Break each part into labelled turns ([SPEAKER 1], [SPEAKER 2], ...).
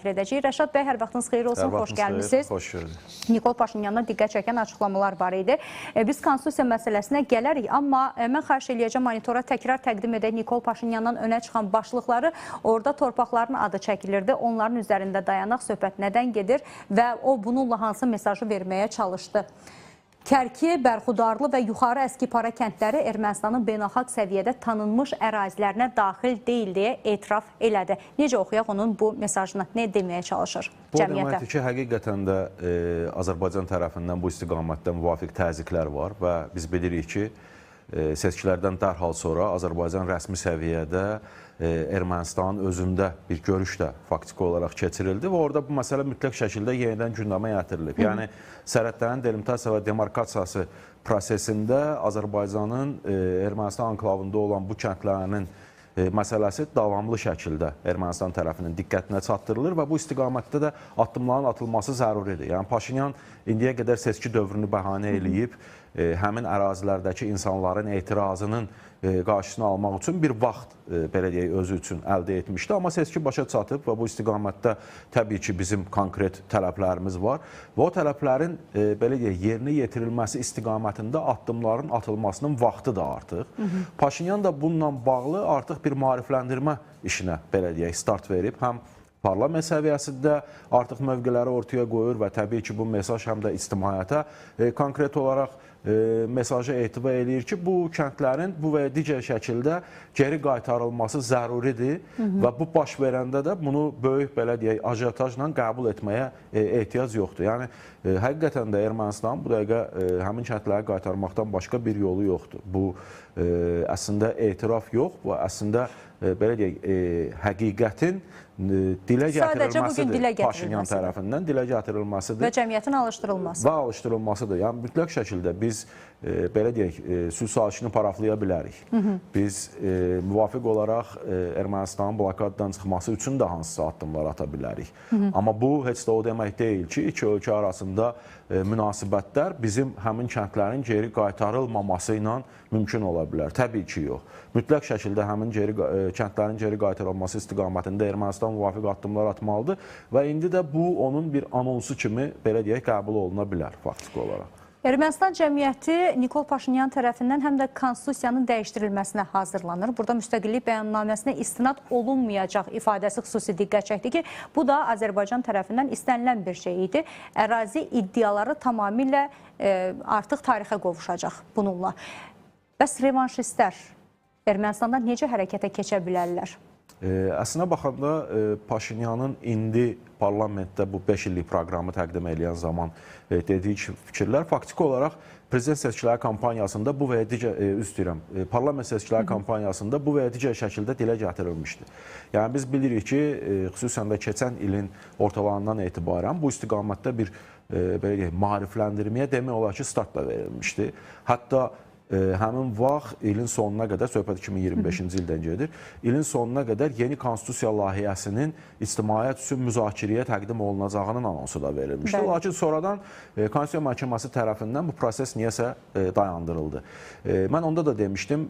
[SPEAKER 1] daxil edəcəyik. Rəşad bəy, hər vaxtınız xeyir olsun, xoş gəlmişsiniz.
[SPEAKER 2] Xoş gördük.
[SPEAKER 1] Nikol Paşinyandan diqqət çəkən açıqlamalar var idi. Biz konstitusiya məsələsinə gələrik, amma mən xahiş eləyəcəm monitora təkrar təqdim edək Nikol Paşinyandan önə çıxan başlıqları. Orada torpaqların adı çəkilirdi. Onların üzərində dayanaq, söhbət nədən gedir və o bununla hansı mesajı verməyə çalışdı. Kərki, Bərxudarlı və Yuxarı Əskipara kəndləri Ermənistanın beynəlxalq səviyyədə tanınmış ərazilərinə daxil deyil deyə etiraf elədi. Necə oxuyaq onun bu mesajını? Nə deməyə çalışır
[SPEAKER 2] Bu
[SPEAKER 1] cəmiyyətə?
[SPEAKER 2] deməkdir ki, həqiqətən də Azərbaycan tərəfindən bu istiqamətdə müvafiq təzyiqlər var və biz bilirik ki, seçkilərdən dərhal sonra Azərbaycan rəsmi səviyyədə Ermənistanın özündə bir görüş də faktiki olaraq keçirildi və orada bu məsələ mütləq şəkildə yenidən gündəmə yetirilib. Yəni, sərhədlərin delimitasiya və demarkasiyası prosesində Azərbaycanın Ermənistan anklavında olan bu kəndlərinin məsələsi davamlı şəkildə Ermənistan tərəfinin diqqətinə çatdırılır və bu istiqamətdə də addımların atılması zəruridir. Yəni, Paşinyan indiyə qədər seçki dövrünü bəhanə eləyib, həmin ərazilərdəki insanların etirazının qarşısını almaq üçün bir vaxt, belə deyək, özü üçün əldə etmişdi. Amma seçki başa çatıb və bu istiqamətdə təbii ki, bizim konkret tələblərimiz var. Və o tələblərin, belə deyək, yerinə yetirilməsi istiqamətində addımların atılmasının vaxtı da artıq. Paşinyan da bununla bağlı artıq bir maarifləndirmə işinə, belə deyək, start verib. Həm parlament səviyyəsində artıq mövqeləri ortaya qoyur və təbii ki, bu mesaj həm də ictimaiyyətə konkret olaraq mesaja etibar eləyir ki, bu kəndlərin bu və digər şəkildə geri qaytarılması zəruridir və bu baş verəndə də bunu böyük, belə deyək, ajotajla qəbul etməyə ehtiyac yoxdur. Yəni, həqiqətən də Ermənistan bu dəqiqə həmin kəndləri qaytarmaqdan başqa bir yolu yoxdur. Bu, əslində etiraf yox, bu əslində, belə deyək, həqiqətin dilə gətirilməsidir, Paşinyan tərəfindən dilə gətirilməsidir.
[SPEAKER 1] Və cəmiyyətin alışdırılması.
[SPEAKER 2] Və alışdırılmasıdır. Yəni, mütləq şəkildə biz, belə deyək, sülh sazişini paraflaya bilərik. Biz müvafiq olaraq Ermənistanın blokadadan çıxması üçün də hansısa addımlar ata bilərik. Amma bu, heç də o demək deyil ki, iki ölkə arasında münasibətlər bizim həmin kəndlərin geri qaytarılmaması ilə mümkün ola bilər. Təbii ki, yox. Mütləq şəkildə həmin kəndlərin geri qaytarılması istiqamətində Ermənistan müvafiq addımlar atmalıdır və indi də bu, onun bir anonsu kimi, belə deyək, qəbul oluna bilər faktiki olaraq.
[SPEAKER 1] Ermənistan cəmiyyəti Nikol Paşinyan tərəfindən həm də konstitusiyanın dəyişdirilməsinə hazırlanır. Burada müstəqillik bəyannaməsinə istinad olunmayacaq ifadəsi xüsusi diqqət çəkdi ki, bu da Azərbaycan tərəfindən istənilən bir şey idi. Ərazi iddiaları tamamilə artıq tarixə qovuşacaq bununla. Bəs revanşistlər Ermənistanda necə hərəkətə keçə bilərlər?
[SPEAKER 2] Əslində baxanda Paşinyanın indi parlamentdə bu 5 illik proqramı təqdim edən zaman dediyi fikirlər faktiki olaraq prezident seçkiləri kampaniyasında bu və ya digər, parlament seçkiləri kampaniyasında bu və ya digər şəkildə dilə gətirilmişdir. Yəni biz bilirik ki, xüsusən də keçən ilin ortalarından etibarən bu istiqamətdə bir, belə deyək, maarifləndirməyə demək olar ki, start da verilmişdi. Hətta həmin vaxt ilin sonuna qədər, söhbət 2025-ci ildən gedir, ilin sonuna qədər yeni konstitusiya layihəsinin ictimaiyyət üçün müzakirəyə təqdim olunacağının anonsu da verilmişdi. Lakin sonradan Konstitusiya Məhkəməsi tərəfindən bu proses niyəsə dayandırıldı. Mən onda da demişdim,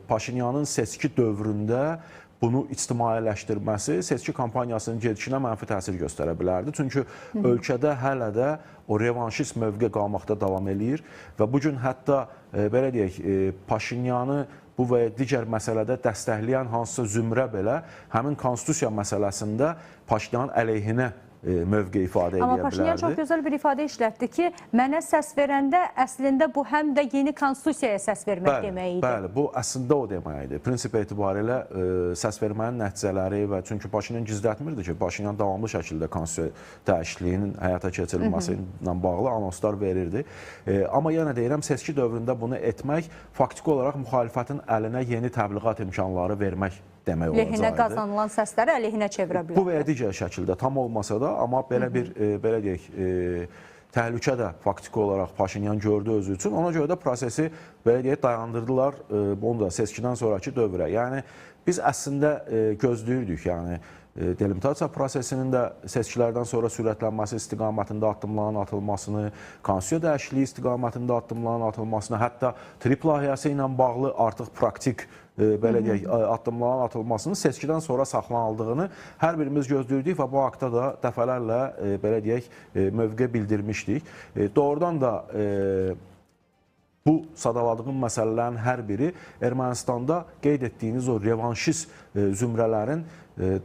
[SPEAKER 2] Paşinyanın seçki dövründə bunu ictimailəşdirməsi seçki kampaniyasının gedişinə mənfi təsir göstərə bilərdi. Çünki ölkədə hələ də o revanşist mövqe qalmaqda davam eləyir və bugün hətta, belə deyək, Paşinyanı bu və digər məsələdə dəstəkləyən hansısa zümrə belə həmin konstitusiya məsələsində Paşinyanın əleyhinə mövqe ifadə edə bilərdi.
[SPEAKER 1] Amma Paşinyan çox gözəl bir ifadə işlətdi ki, mənə səs verəndə əslində bu həm də yeni konstitusiyaya səs vermək demək idi.
[SPEAKER 2] Bəli, bu əslində o demək idi. Prinsip etibarilə səs vermənin nəticələri və çünki Paşinyan gizlətmirdi ki, Paşinyan davamlı şəkildə konstitusiya dəyişikliyinin həyata keçirilməsi ilə bağlı anonslar verirdi. Amma yenə deyirəm, seçki dövründə bunu etmək faktiki olaraq müxalifətin əlinə yeni təbliğat imkanları vermək demək olacaqdı.
[SPEAKER 1] Lehinə qazanılan səsləri əleyhinə çevirə bilər.
[SPEAKER 2] Bu və ya digər şəkildə tam olmasa da, amma belə bir, belə deyək, təhlükə də faktiki olaraq Paşinyan gördü özü üçün. Ona görə də prosesi, belə deyək, dayandırdılar onu da seçkidən sonraki dövrə. Yəni, biz əslində gözləyirdik, yəni, delimitasiya prosesinin də seçkilərdən sonra sürətlənməsi istiqamətində addımların atılmasını, konstitusiya dəyişikliyi istiqamətində addımların atılmasını, hətta TRIP layihəsi ilə bağlı artıq praktik belə deyək, addımların atılmasının seçkidən sonra saxlanıldığını hər birimiz gözləyirdik və bu haqda da dəfələrlə belə deyək, mövqe bildirmişdik. Doğrudan da bu sadaladığım məsələlərin hər biri Ermənistanda qeyd etdiyiniz o revanşist zümrələrin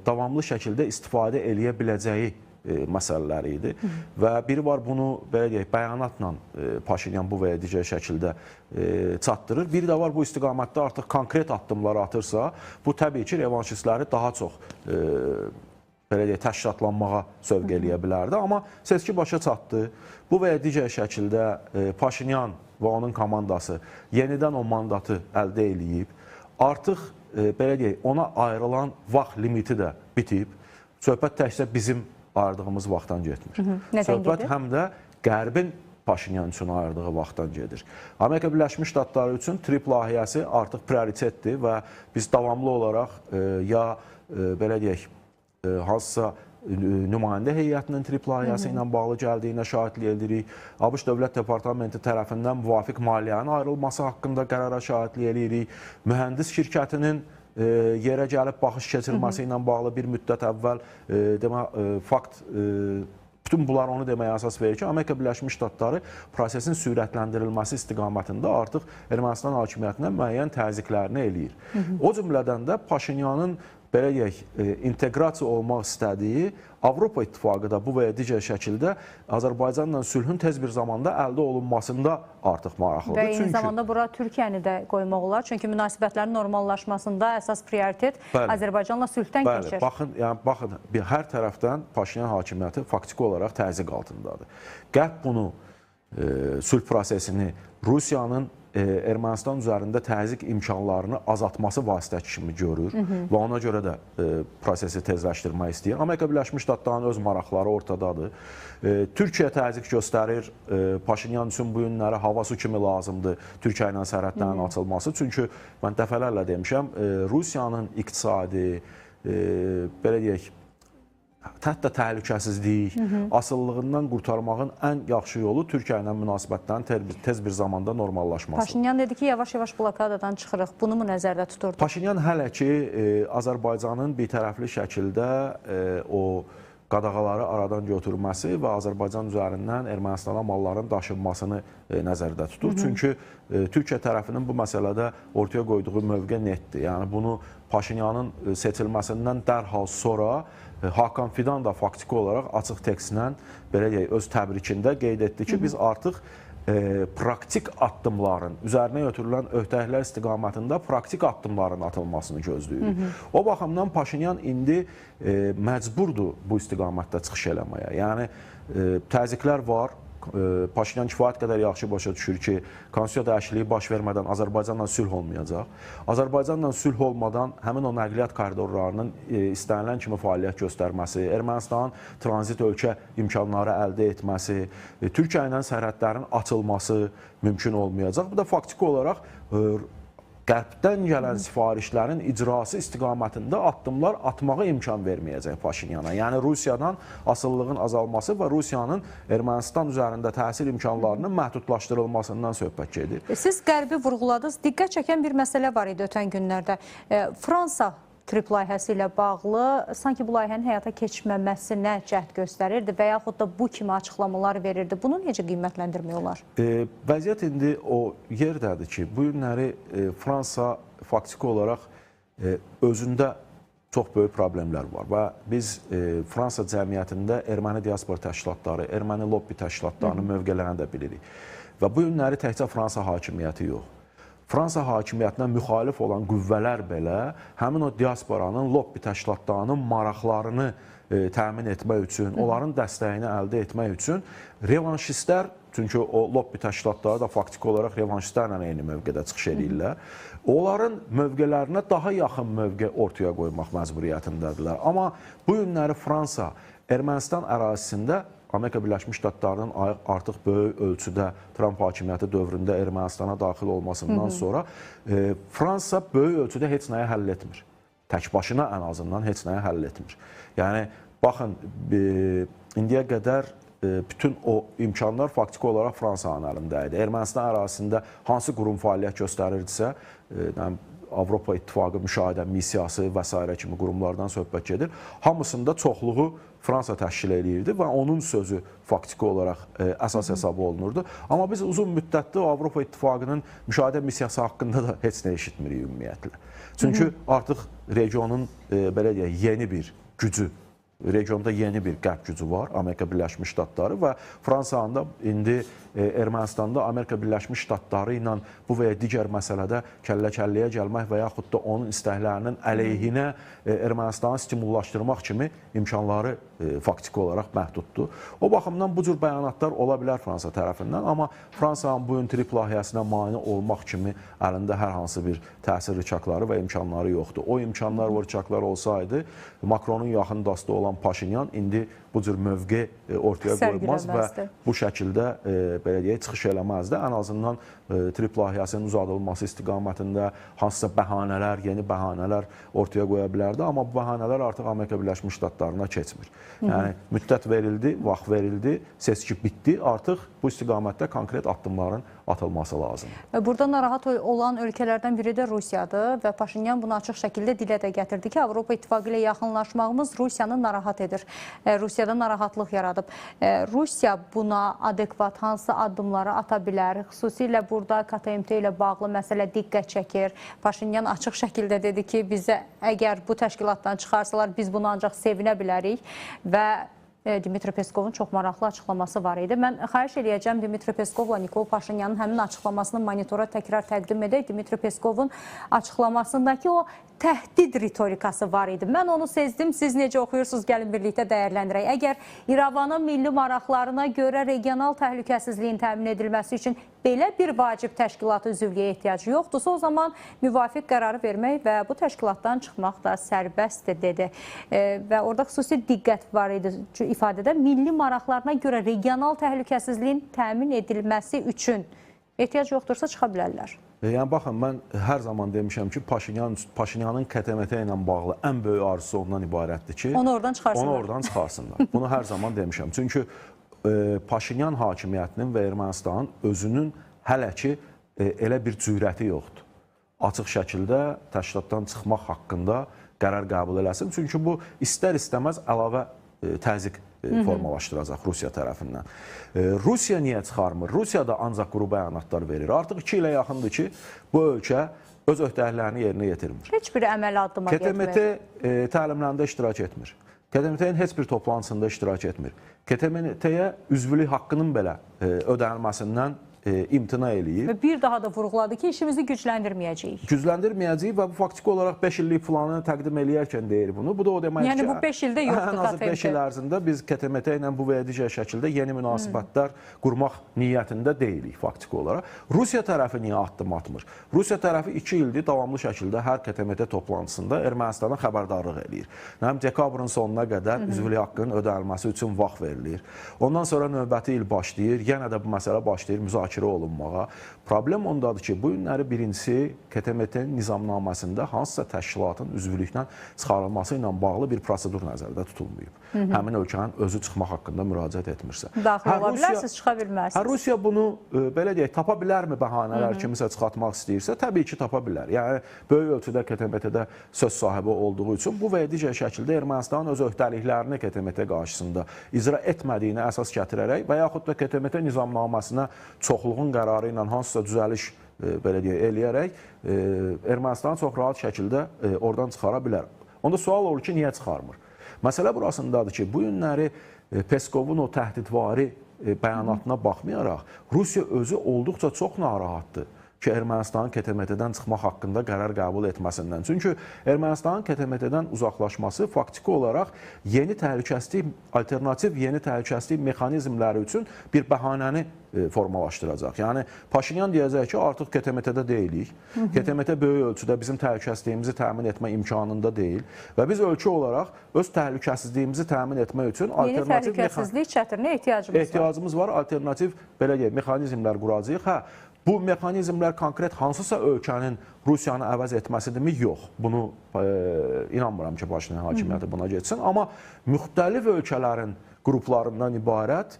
[SPEAKER 2] davamlı şəkildə istifadə eləyə biləcəyi məsələləri idi. Və biri var bunu, belə deyək, bəyanatla Paşinyan bu və ya digər şəkildə çatdırır. Biri də var bu istiqamətdə artıq konkret addımlar atırsa, bu təbii ki, revanşistləri daha çox belə deyək, təşkilatlanmağa sövq eləyə bilərdi. Amma seçki başa çatdı. Bu və ya digər şəkildə Paşinyan və onun komandası yenidən o mandatı əldə eləyib. Artıq, belə deyək, ona ayrılan vaxt limiti də bitib. Söhbət təkcə bizim ayırdığımız vaxtdan getmir. Söhbət həm də Qərbin Paşinyan üçün ayırdığı vaxtdan gedir. Amerika Birləşmiş Ştatları üçün TRIP layihəsi artıq prioritetdir və biz davamlı olaraq ya belə deyək, hansısa nümayəndə heyətinin TRIP layihəsi ilə bağlı gəldiyinə şahidlik edirik. ABŞ Dövlət Departamenti tərəfindən müvafiq maliyyənin ayrılması haqqında qərara şahidlik edirik. Mühəndis şirkətinin yerə gəlib baxış keçirməsi ilə bağlı bir müddət əvvəl fakt, bütün bunlar onu deməyə əsas verir ki, Amerika Birləşmiş Ştatları prosesin sürətləndirilməsi istiqamətində artıq Ermənistan hakimiyyətinə müəyyən təzyiqlərini eləyir. O cümlədən də Paşinyanın belə deyək, inteqrasiya olmaq istədiyi Avropa İttifaqı da bu və ya digər şəkildə Azərbaycanla sülhün tez bir zamanda əldə olunmasında artıq maraqlıdır.
[SPEAKER 1] Və eyni zamanda bura Türkiyəni də qoymaq olar. Çünki münasibətlərin normallaşmasında əsas prioritet Azərbaycanla sülhdən keçir.
[SPEAKER 2] Baxın, hər tərəfdən Paşinyan hakimiyyəti faktiki olaraq təzyiq altındadır. Qərb bunu, sülh prosesini Rusiyanın Ermənistan üzərində təzyiq imkanlarını azaltması vasitəçi kimi görür və ona görə də prosesi tezləşdirmək istəyir. Amerika Birləşmiş Ştatlarının öz maraqları ortadadır. Türkiyə təzyiq göstərir. Paşinyan üçün bu günləri hava su kimi lazımdır Türkiyə ilə sərhədlərin açılması. Çünki mən dəfələrlə demişəm, Rusiyanın iqtisadi, belə deyək, hətta təhlükəsizlik, asıllığından qurtarmağın ən yaxşı yolu Türkiyə ilə münasibətlərin tez bir zamanda normallaşması.
[SPEAKER 1] Paşinyan dedi ki, yavaş-yavaş blokadadan çıxırıq. Bunu mu nəzərdə tuturdu?
[SPEAKER 2] Paşinyan hələ ki, Azərbaycanın bitərəfli şəkildə o qadağaları aradan götürməsi və Azərbaycan üzərindən Ermənistana malların daşınmasını nəzərdə tutur. Çünki Türkiyə tərəfinin bu məsələdə ortaya qoyduğu mövqe netdir. Yəni, bunu Paşinyanın seçilməsindən dərhal sonra Hakan Fidan da faktiki olaraq açıq tekstlə belə deyək, öz təbrikində qeyd etdi ki, biz artıq praktik addımların, üzərinə götürülən öhdəliklər istiqamətində praktik addımların atılmasını gözləyirik. O baxımdan Paşinyan indi məcburdur bu istiqamətdə çıxış eləməyə. Yəni, təzyiqlər var. Paşinyan kifayət qədər yaxşı başa düşür ki, konstitusiya dəyişikliyi baş vermədən Azərbaycanla sülh olmayacaq. Azərbaycanla sülh olmadan həmin o nəqliyyat koridorlarının istənilən kimi fəaliyyət göstərməsi, Ermənistanın tranzit ölkə imkanları əldə etməsi, Türkiyə ilə sərhədlərin açılması mümkün olmayacaq. Bu da faktiki olaraq Qərbdən gələn sifarişlərin icrası istiqamətində addımlar atmağa imkan verməyəcək Paşinyana. Yəni, Rusiyadan asıllığın azalması və Rusiyanın Ermənistan üzərində təsir imkanlarının məhdudlaşdırılmasından söhbət gedir.
[SPEAKER 1] Siz Qərbi vurğuladınız. Diqqət çəkən bir məsələ var idi ötən günlərdə. Fransa TRIP layihəsi ilə bağlı sanki bu layihənin həyata keçməməsinə cəhd göstərirdi və yaxud da bu kimi açıqlamalar verirdi. Bunu necə qiymətləndirmək olar?
[SPEAKER 2] Vəziyyət indi o yerdədir ki, bu günləri Fransa faktiki olaraq özündə çox böyük problemlər var və biz Fransa cəmiyyətində erməni diaspor təşkilatları, erməni lobbi təşkilatlarının mövqələrini də bilirik. Və bu günləri təkcə Fransa hakimiyyəti yox. Fransa hakimiyyətinə müxalif olan qüvvələr belə həmin o diasporanın, lobbi təşkilatlarının maraqlarını təmin etmək üçün, onların dəstəyini əldə etmək üçün revanşistlər, çünki o lobbi təşkilatları da faktiki olaraq revanşistlərlə eyni mövqedə çıxış edirlər, onların mövqələrinə daha yaxın mövqe ortaya qoymaq məcburiyyətindədirlər. Amma bu günləri Fransa Ermənistan ərazisində Amerika Birləşmiş Ştatlarının artıq böyük ölçüdə Tramp hakimiyyəti dövründə Ermənistana daxil olmasından sonra Fransa böyük ölçüdə heç nəyə həll etmir. Tək başına ən azından heç nəyə həll etmir. Yəni, baxın, indiyə qədər bütün o imkanlar faktiki olaraq Fransanın əlində idi. Ermənistan ərazisində hansı qurum fəaliyyət göstərirdisə, Avropa İttifaqı müşahidə missiyası və s. kimi qurumlardan söhbət gedir. Hamısında çoxluğu Fransa təşkil edirdi və onun sözü faktiki olaraq əsas hesab olunurdu. Amma biz uzun müddətdir Avropa İttifaqının müşahidə missiyası haqqında da heç nə eşitmirik ümumiyyətlə. Çünki artıq regionun belə deyək, yeni bir gücü, regionda yeni bir qərb gücü var, Amerika Birləşmiş Ştatları və Fransanın da indi Ermənistanda Amerika Birləşmiş Ştatları ilə bu və ya digər məsələdə kəllə-kəlləyə gəlmək və yaxud da onun istəklərinin əleyhinə Ermənistanı stimullaşdırmaq kimi imkanları faktiki olaraq məhduddur. O baxımdan bu cür bəyanatlar ola bilər Fransa tərəfindən, amma Fransanın bu gün trip layihəsinə mane olmaq kimi əlində hər hansı bir təsir rıçaqları və imkanları yoxdur. O imkanlar və rıçaqlar olsaydı, Macronun yaxın dostu olan Paşinyan indi bu cür mövqe ortaya qoymaz və bu şəkildə belə deyək, çıxış eləməzdi. Ən azından trip layihəsinin uzadılması istiqamətində hansısa bəhanələr, yeni bəhanələr ortaya qoya bilərdi. Amma bu bəhanələr artıq Amerika Birləşmiş Ştatlarına keçmir. Yəni, müddət verildi, vaxt verildi, seçki bitdi. Artıq bu istiqamətdə konkret addımların atılması lazımdır.
[SPEAKER 1] Burada narahat olan ölkələrdən biri də Rusiyadır və Paşinyan bunu açıq şəkildə dilə də gətirdi ki, Avropa İttifaqı ilə yaxınlaşmağımız Rusiyanı narahat edir. Rusiyada narahatlıq yaradıb. Rusiya buna adekvat hansı addımları ata bilər? Xüsusilə burada KTMT ilə bağlı məsələ diqqət çəkir. Paşinyan açıq şəkildə dedi ki, bizə əgər bu təşkilatdan çıxarsalar, biz bunu ancaq sevinə bilərik və Dmitri Peskovun çox maraqlı açıqlaması var idi. Mən xahiş eləyəcəm Dmitri Peskovla Nikol Paşinyanın həmin açıqlamasını monitora təkrar təqdim edək. Dmitri Peskovun açıqlamasındakı o təhdid ritorikası var idi. Mən onu sezdim. Siz necə oxuyursunuz? Gəlin birlikdə dəyərləndirək. Əgər İrəvanın milli maraqlarına görə regional təhlükəsizliyin təmin edilməsi üçün belə bir vacib təşkilat üzvlüyə ehtiyacı yoxdursa, o zaman müvafiq qərarı vermək və bu təşkilatdan çıxmaq da sərbəstdir, dedi. Və orada xüsusi diqqət var idi ifadədə. Milli maraqlarına görə regional təhlükəsizliyin təmin edilməsi üçün ehtiyac yoxdursa çıxa bilərlər.
[SPEAKER 2] Yəni, baxın, mən hər zaman demişəm ki, Paşinyanın KTMT ilə bağlı ən böyük arzusu ondan ibarətdir ki,
[SPEAKER 1] onu oradan
[SPEAKER 2] çıxarsınlar. Bunu hər zaman demişəm. Çünki Paşinyan hakimiyyətinin və Ermənistanın özünün hələ ki elə bir cürəti yoxdur. Açıq şəkildə təşkilatdan çıxmaq haqqında qərar qəbul eləsin. Çünki bu istər-istəməz əlavə təzyiq formalaşdıracaq Rusiya tərəfindən. Rusiya niyə çıxarmır? Rusiya da ancaq quru bəyanatlar verir. Artıq 2 ilə yaxındır ki, bu ölkə öz öhdəliklərini yerinə yetirmir.
[SPEAKER 1] Heç bir əməli addıma getmir.
[SPEAKER 2] KTMT təlimlərində iştirak etmir. KTMT-nin heç bir toplantısında iştirak etmir. KTMT-yə üzvlük haqqının belə ödənilməsindən imtina eləyir.
[SPEAKER 1] Və bir daha da vurğuladı ki, işimizi gücləndirməyəcəyik.
[SPEAKER 2] Gücləndirməyəcəyik və bu faktiki olaraq 5 illik planını təqdim eləyərkən deyir bunu. Bu da o deməkdir ki,
[SPEAKER 1] yəni bu 5 ildə yoxdur
[SPEAKER 2] ən azı 5 il ərzində biz KTMT ilə bu və ya digər şəkildə yeni münasibətlər qurmaq niyyətində deyilik faktiki olaraq. Rusiya tərəfi niyə addım atmır? Rusiya tərəfi 2 ildir davamlı şəkildə hər KTMT toplantısında Ermənistana xəbərdarlıq eləyir. Dekabrın sonuna qədər üzvlük haqqının ödənilməsi üçün vaxt verilir. Ondan sonra növbəti il başlayır, yenə də bu məsələ başlayır müzakirə olunmağa. Problem ondadır ki, bu günləri birincisi KTMT-nin nizamnaməsində hansısa təşkilatın üzvlükdən çıxarılması ilə bağlı bir prosedur nəzərdə tutulmayıb. Həmin ölkənin özü çıxmaq haqqında müraciət etmirsə.
[SPEAKER 1] Daxil ola bilərsiniz, çıxa bilmərsiniz.
[SPEAKER 2] Rusiya bunu, belə deyək, tapa bilərmi bəhanələr kimisə çıxartmaq istəyirsə? Təbii ki, tapa bilər. Yəni, böyük ölçüdə KTMT-də söz sahibi olduğu üçün bu və ya digər şəkildə Ermənistanın öz öhdəliklərini KTMT qarşısında icra etmədiyini əsas gətirərək və yaxud da KTMT nizamnaməsinə çoxluğun qərarı ilə hansısa düzəliş belə deyək, eləyərək Ermənistanı çox rahat şəkildə oradan çıxara bilər. Onda sual olur ki, niyə çıxarmır? Məsələ burasındadır ki, bu günləri Peskovun o təhdidvari bəyanatına baxmayaraq, Rusiya özü olduqca çox narahatdır ki, Ermənistanın KTMT-dən çıxmaq haqqında qərar qəbul etməsindən. Çünki Ermənistanın KTMT-dən uzaqlaşması faktiki olaraq yeni təhlükəsizlik, alternativ yeni təhlükəsizlik mexanizmləri üçün bir bəhanəni formalaşdıracaq. Yəni, Paşinyan deyəcək ki, artıq KTMT-də deyilik. KTMT böyük ölçüdə bizim təhlükəsizliyimizi təmin etmə imkanında deyil və biz ölkə olaraq öz təhlükəsizliyimizi təmin etmək üçün
[SPEAKER 1] yeni təhlükəsizlik çətirinə
[SPEAKER 2] ehtiyacımız var. Alternativ, belə deyək, mexanizmlər quracağıq. Bu mexanizmlər konkret hansısa ölkənin Rusiyanı əvəz etməsidirmi? Yox. Bunu inanmıram ki, Paşinyan hakimiyyəti buna geçsin. Amma müxtəlif ölkələrin qruplarından ibarət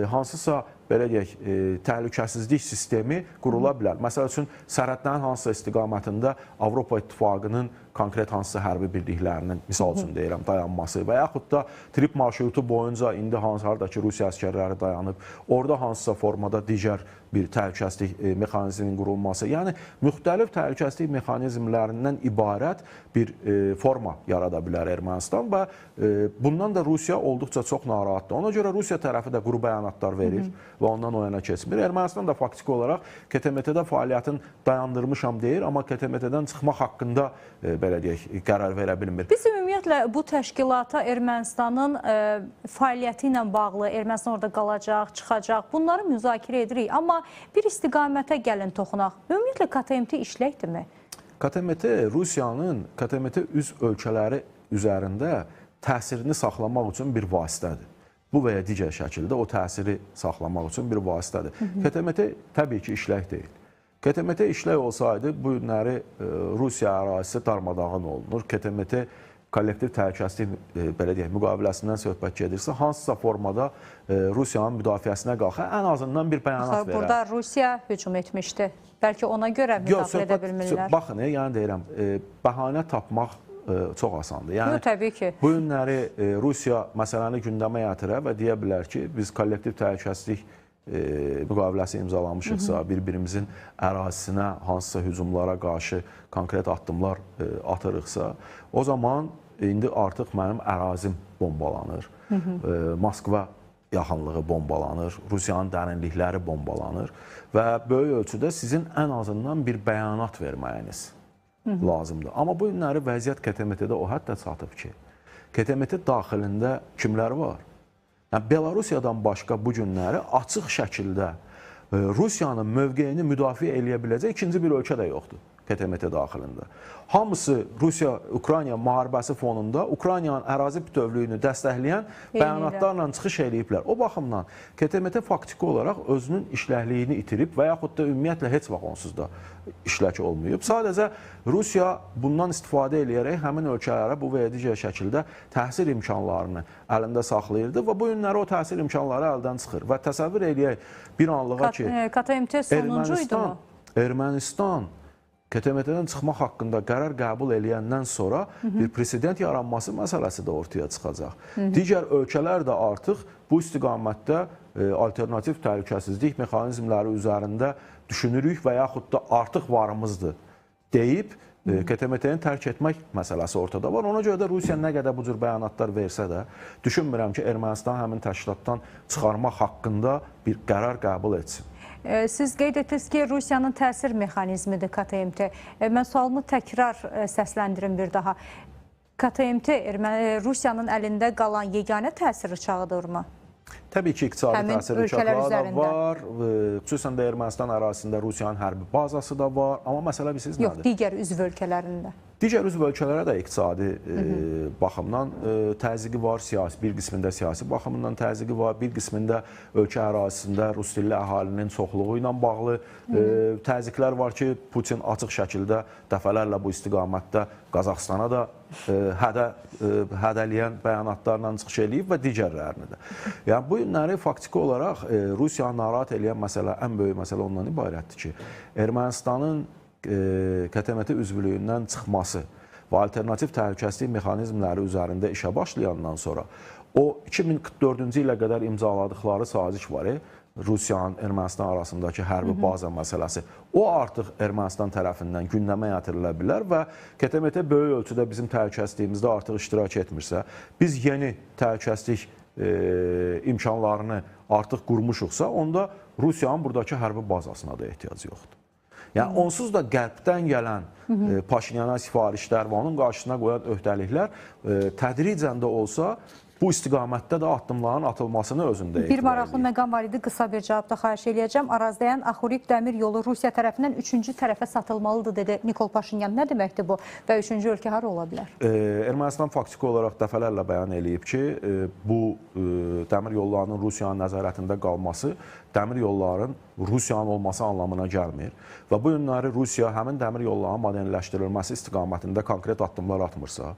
[SPEAKER 2] hansısa belə deyək, təhlükəsizlik sistemi qurula bilər. Məsəl üçün, sərhədlərin hansısa istiqamətində Avropa İttifaqının konkret hansısa hərbi birliklərinin, misal üçün deyirəm, dayanması və yaxud da trip marşrutu boyunca indi harada ki, Rusiya əsgərləri dayanıb, orada hansısa formada digər bir təhlükəsizlik mexanizminin qurulması, yəni müxtəlif təhlükəsizlik mexanizmlərindən ibarət bir forma yarada bilər Ermənistan və bundan da Rusiya olduqca çox narahatdır. Ona görə Rusiya tərəfi də quru bəyanatlar verir və ondan o yana keçmir. Ermənistan da faktiki olaraq KTMT-də fəaliyyətin dayandırmışam deyir, amma KTMT-dən çıxmaq haqqında belə deyək, qərar verə bilmir.
[SPEAKER 1] Biz ümumiyyətlə bu təşkilata Ermənistanın fəaliyyəti ilə bağlı, Ermənistan orada qalacaq, çıxacaq, bunları müzakirə edirik. Amma bir istiqamətə gəlin toxunaq. Ümumiyyətlə KTMT işləkdirmi?
[SPEAKER 2] KTMT Rusiyanın KTMT üzv ölkələri üzərində təsirini saxlamaq üçün bir vasitədir. Bu və ya digər şəkildə o təsiri saxlamaq üçün bir vasitədir. KTMT təbii ki, işlək deyil. KTMT işlək olsaydı, bu günləri Rusiya ərazisi darmadağın olunur. KTMT kollektiv təhlükəsizlik belə deyək, müqaviləsindən söhbət gedirsə, hansısa formada Rusiyanın müdafiəsinə qalxa, ən azından bir bəyanat verər.
[SPEAKER 1] Burada Rusiya hücum etmişdi. Bəlkə ona görə müdafiə edə bilmirlər.
[SPEAKER 2] Baxın, yəni deyirəm, bəhanə tapmaq çox asandır. Yəni,
[SPEAKER 1] təbii ki.
[SPEAKER 2] Bu günləri Rusiya məsələni gündəmə yatırır və deyə bilər ki, biz kollektiv təhlükəsizlik müqaviləsi imzalamışıqsa, bir-birimizin ərazisinə hansısa hücumlara qarşı konkret addımlar atırıqsa, o zaman indi artıq mənim ərazim bombalanır, Moskva yaxınlığı bombalanır, Rusiyanın dərinlikləri bombalanır və böyük ölçüdə sizin ən azından bir bəyanat verməyiniz lazımdır. Amma bu günləri vəziyyət KTMT-də o həddə çatıb ki, KTMT daxilində kimlər var? Yəni, Belarusiyadan başqa bu günləri açıq şəkildə Rusiyanın mövqeyini müdafiə eləyə biləcək ikinci bir ölkə də yoxdur KTMT daxilində. Hamısı Rusiya-Ukrayna müharibəsi fonunda Ukraynanın ərazi bütövlüyünü dəstəkləyən bəyanatlarla çıxış eləyiblər. O baxımdan KTMT faktiki olaraq özünün işləkliyini itirib və yaxud da ümumiyyətlə heç vaxt onsuz da işlək olmayıb. Sadəcə Rusiya bundan istifadə eləyərək həmin ölkələrə bu və ya digər şəkildə təsir imkanlarını əlində saxlayırdı və bu günləri o təsir imkanları əldən çıxır. Və təsəvvür eləyək bir anlığa ki,
[SPEAKER 1] KTMT sonuncuydu mu?
[SPEAKER 2] Ermənistan KTMT-dən çıxmaq haqqında qərar qəbul eləyəndən sonra bir president yaranması məsələsi də ortaya çıxacaq. Digər ölkələr də artıq bu istiqamətdə alternativ təhlükəsizlik mexanizmləri üzərində düşünürük və yaxud da artıq varımızdır deyib KTMT-ni tərk etmək məsələsi ortada var. Ona görə də Rusiya nə qədər bu cür bəyanatlar versə də, düşünmürəm ki, Ermənistan həmin təşkilatdan çıxarmaq haqqında bir qərar qəbul etsin.
[SPEAKER 1] Siz qeyd etdiniz ki, Rusiyanın təsir mexanizmidir KTMT. Mən sualımı təkrar səsləndirim bir daha. KTMT Rusiyanın əlində qalan yeganə təsir rıçağıdırmı?
[SPEAKER 2] Təbii ki, iqtisadi təsir rıçaqları da var. Xüsusən də Ermənistan ərazisində Rusiyanın hərbi bazası da var. Amma məsələ bilirsiniz nədir?
[SPEAKER 1] Yox, digər üzv ölkələrində.
[SPEAKER 2] Digər üzv ölkələrə də iqtisadi baxımdan təzyiqi var, bir qismində siyasi baxımından təzyiqi var, bir qismində ölkə ərazisində rus dilli əhalinin çoxluğu ilə bağlı təzyiqlər var ki, Putin açıq şəkildə dəfələrlə bu istiqamətdə Qazaxstana da hədələyən bəyanatlarla çıxış eləyib və digərlərini də. Yəni, bu günləri faktiki olaraq Rusiyanı narahat eləyən məsələ, ən böyük məsələ ondan ibarətdir ki, Ermənistanın KTMT üzvlüyündən çıxması və alternativ təhlükəsizlik mexanizmləri üzərində işə başlayandan sonra o 2044-cü ilə qədər imzaladıqları saziş var, Rusiyanın Ermənistan arasındakı hərbi baza məsələsi, o artıq Ermənistan tərəfindən gündəmə yatırıla bilər və KTMT böyük ölçüdə bizim təhlükəsizliyimizdə artıq iştirak etmirsə, biz yeni təhlükəsizlik imkanlarını artıq qurmuşuqsa, onda Rusiyanın buradakı hərbi bazasına da ehtiyac yoxdur. Yəni, onsuz da qərbdən gələn Paşinyana sifarişlər və onun qarşısına qoyan öhdəliklər tədricən də olsa bu istiqamətdə də addımların atılmasını özündə etibar edir.
[SPEAKER 1] Bir maraqlı məqam var idi, qısa bir cavabda xahiş eləyəcəm. Arazdayan Axurik dəmir yolu Rusiya tərəfindən 3-cü tərəfə satılmalıdır, dedi Nikol Paşinyan. Nə deməkdir bu və 3-cü ölkə hara ola bilər?
[SPEAKER 2] Ermənistan faktiki olaraq dəfələrlə bəyan eləyib ki, bu dəmir yollarının Rusiyanın nəzarətində qalması dəmir yolların Rusiyanın olması anlamına gəlmir. Və bu günləri Rusiya həmin dəmir yollarının modernləşdirilməsi istiqamətində konkret addımlar atmırsa,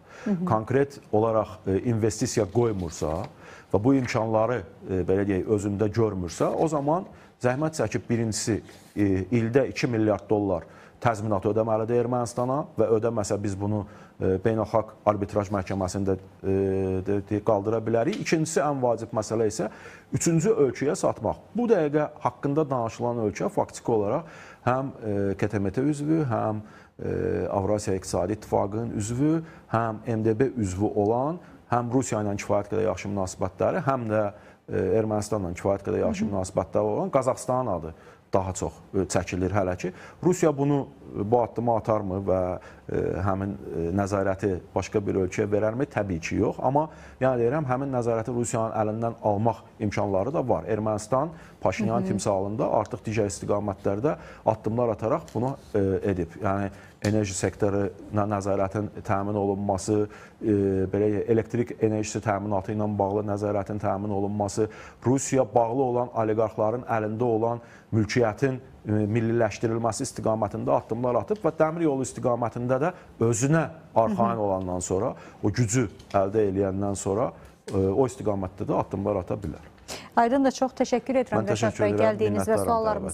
[SPEAKER 2] konkret olaraq investisiya qoymursa, qoymursa və bu imkanları belə deyək özündə görmürsə, o zaman zəhmət çəkib birincisi ildə 2 milyard dollar təzminat ödəməlidir Ermənistana və ödəməsə biz bunu beynəlxalq arbitraj məhkəməsində qaldıra bilərik. İkincisi, ən vacib məsələ isə üçüncü ölkəyə satmaq. Bu dəqiqə haqqında danışılan ölkə faktiki olaraq həm KTMT üzvü, həm Avrasiya İqtisadi İttifaqının üzvü, həm MDB üzvü olan, həm Rusiya ilə kifayət qədər yaxşı münasibətləri, həm də Ermənistanla kifayət qədər yaxşı münasibətləri olan Qazaxıstanın adı daha çox çəkilir hələ ki. Rusiya bunu bu addımı atarmı və həmin nəzarəti başqa bir ölkəyə verərmi? Təbii ki, yox. Amma yəni deyirəm, həmin nəzarəti Rusiyanın əlindən almaq imkanları da var. Ermənistan Paşinyan timsalında artıq digər istiqamətlərdə addımlar ataraq bunu edib. Yəni enerji sektoruna nəzarətin təmin olunması, belə elektrik enerjisi təminatı ilə bağlı nəzarətin təmin olunması, Rusiya bağlı olan oliqarxların əlində olan mülkiyyətin milliləşdirilməsi istiqamətində addımlar atıb və dəmir yolu istiqamətində də özünə arxain olandan sonra, o gücü əldə eləyəndən sonra o istiqamətdə də addımlar ata bilər.
[SPEAKER 1] Aydın da çox təşəkkür edirəm Rəşad bəy gəldiyiniz və suallarımızı